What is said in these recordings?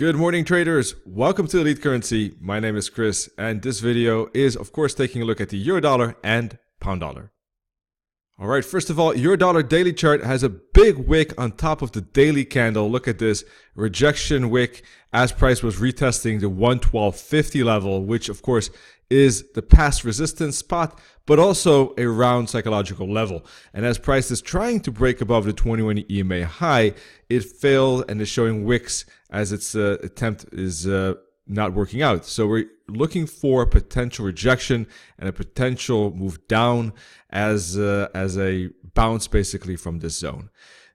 Good morning, traders. Welcome to Elite Currency. My name is Chris, and this video is, of course, taking a look at the euro dollar and pound dollar. All right, first of all, euro dollar daily chart has a big wick on top of the daily candle. Look at this rejection wick as price was retesting the 112.50 level, which, of course, is the past resistance spot, but also a round psychological level. And as price is trying to break above the 21 EMA high, it failed and is showing wicks as its attempt is not working out. So we're looking for a potential rejection and a potential move down as a bounce basically from this zone.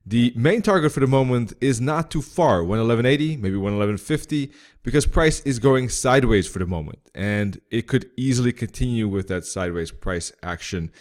The main target for the moment is not too far, 111.80, maybe 111.50, because price is going sideways for the moment. And it could easily continue with that sideways price action.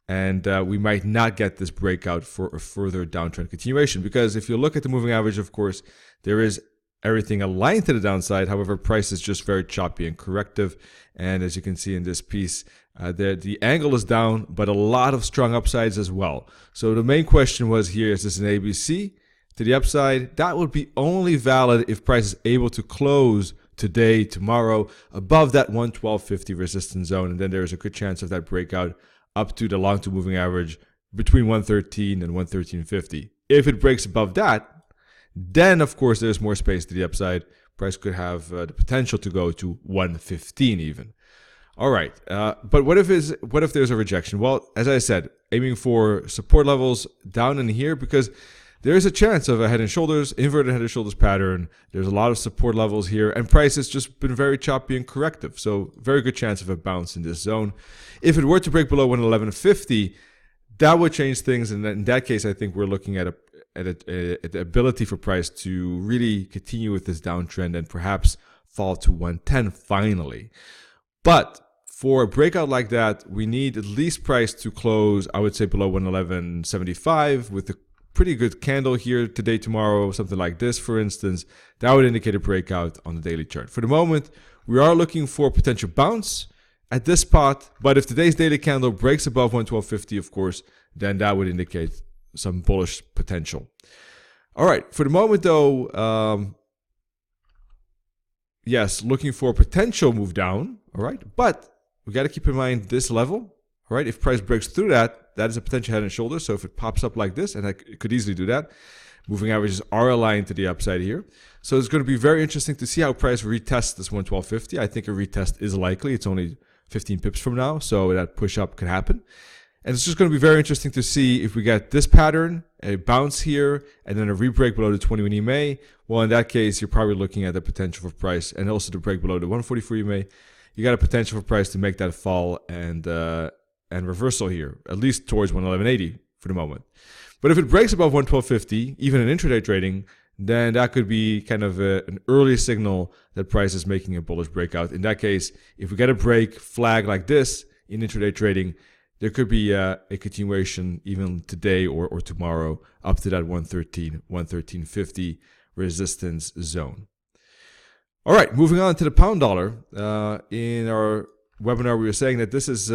And we might not get this breakout for a further downtrend continuation. Because if you look at the moving average, of course, there is everything aligned to the downside. However, price is just very choppy and corrective. And as you can see in this piece, the angle is down, but a lot of strong upsides as well. So the main question was here, is this an ABC to the upside? That would be only valid if price is able to close today, tomorrow, above that 112.50 resistance zone. And then there's a good chance of that breakout up to the long-term moving average between 113 and 113.50. If it breaks above that, then of course there's more space to the upside. Price could have the potential to go to 115 even. All right, but what if there's a rejection? Well, as I said, aiming for support levels down in here because there is a chance of a head and shoulders, inverted head and shoulders pattern. There's a lot of support levels here, and price has just been very choppy and corrective. So very good chance of a bounce in this zone. If it were to break below 111.50, that would change things, and in that case, I think we're looking at the ability for price to really continue with this downtrend and perhaps fall to 110 finally. But for a breakout like that, we need at least price to close, I would say, below 111.75 with a pretty good candle here today, tomorrow, something like this, for instance. That would indicate a breakout on the daily chart. For the moment, we are looking for a potential bounce at this spot, but if today's daily candle breaks above 112.50, of course, then that would indicate some bullish potential. All right, for the moment though, yes, looking for a potential move down, all right, but we got to keep in mind this level, all right? If price breaks through that, that is a potential head and shoulder. So if it pops up like this, and it could easily do that, moving averages are aligned to the upside here. So it's going to be very interesting to see how price retests this 112.50. I think a retest is likely. It's only 15 pips from now, so that push up could happen. And it's just going to be very interesting to see if we get this pattern, a bounce here, and then a rebreak below the 21 EMA. Well, in that case, you're probably looking at the potential for price, and also to break below the 144 EMA. You got a potential for price to make that fall and reversal here, at least towards 111.80 for the moment. But if it breaks above 112.50, even in intraday trading, then that could be kind of an early signal that price is making a bullish breakout. In that case, if we get a break flag like this in intraday trading, there could be a continuation even today or tomorrow up to that 113.50 resistance zone. All right, moving on to the pound dollar. In our webinar, we were saying that this is,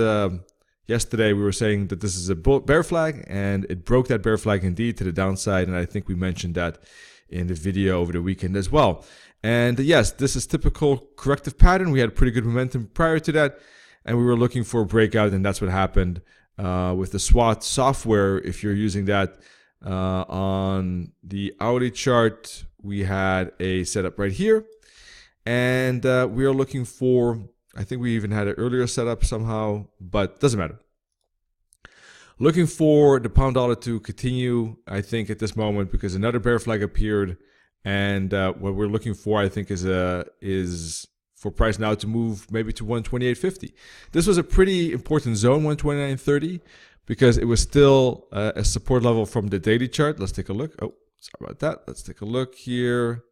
yesterday we were saying that this is a bear flag, and it broke that bear flag indeed to the downside, and I think we mentioned that in the video over the weekend as well. And yes, this is typical corrective pattern. We had pretty good momentum prior to that, and we were looking for a breakout, and that's what happened with the SWAT software. If you're using that on the hourly chart, we had a setup right here. And we are looking for, I think we even had an earlier setup somehow, but doesn't matter. Looking for the pound dollar to continue, I think, at this moment, because another bear flag appeared. And what we're looking for, I think, is for price now to move maybe to 128.50. This was a pretty important zone, 129.30, because it was still a support level from the daily chart. Let's take a look. Oh, sorry about that. Let's take a look here.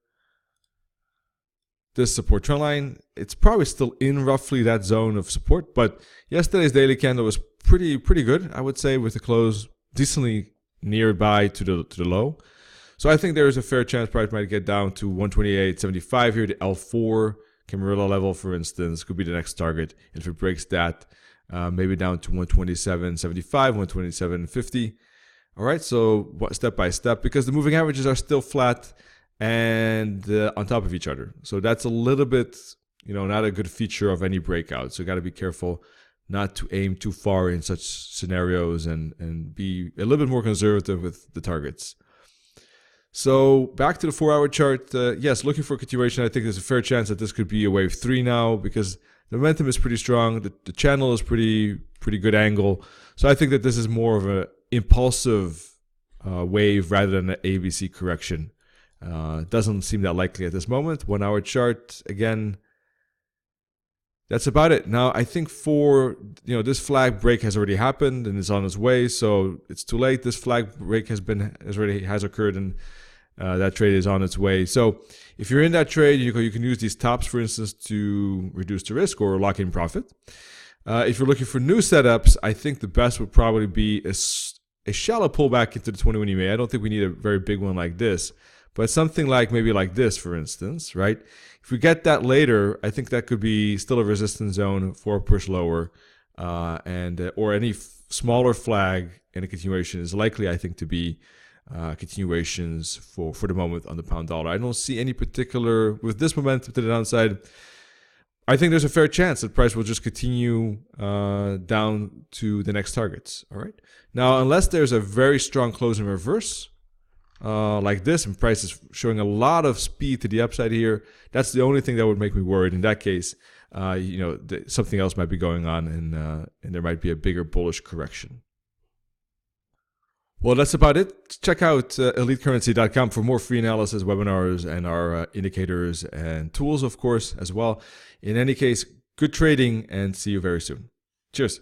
This support trend line, it's probably still in roughly that zone of support, but yesterday's daily candle was pretty good, I would say, with the close decently nearby to the low. So I think there is a fair chance price might get down to 128.75 here. The L4 Camarilla level, for instance, could be the next target. If it breaks that, maybe down to 127.75, 127.50. All right, so step by step, because the moving averages are still flat. and on top of each other. So that's a little bit, not a good feature of any breakout. So you got to be careful not to aim too far in such scenarios and be a little bit more conservative with the targets. So back to the 4-hour chart. Yes, looking for a continuation. I think there's a fair chance that this could be a wave 3 now because the momentum is pretty strong. The channel is pretty good angle. So I think that this is more of an impulsive wave rather than an ABC correction. Doesn't seem that likely at this moment. 1-hour chart, again, that's about it. Now, I think for, this flag break has already happened and is on its way, so it's too late. This flag break has occurred, and that trade is on its way. So if you're in that trade, you can use these tops, for instance, to reduce the risk or lock in profit. If you're looking for new setups, I think the best would probably be a shallow pullback into the 21 EMA. I don't think we need a very big one like this, but something like maybe like this, for instance, right? If we get that later, I think that could be still a resistance zone for a push lower, or any smaller flag in a continuation is likely, I think, to be continuations for the moment on the pound dollar. I don't see any particular, with this momentum to the downside, I think there's a fair chance that price will just continue down to the next targets. All right. Now, unless there's a very strong close in reverse, like this, and price is showing a lot of speed to the upside here, that's the only thing that would make me worried. In that case, something else might be going on, and there might be a bigger bullish correction. Well, that's about it. Check out elitecurrency.com for more free analysis, webinars, and our indicators and tools, of course, as well. In any case, good trading, and see you very soon. Cheers.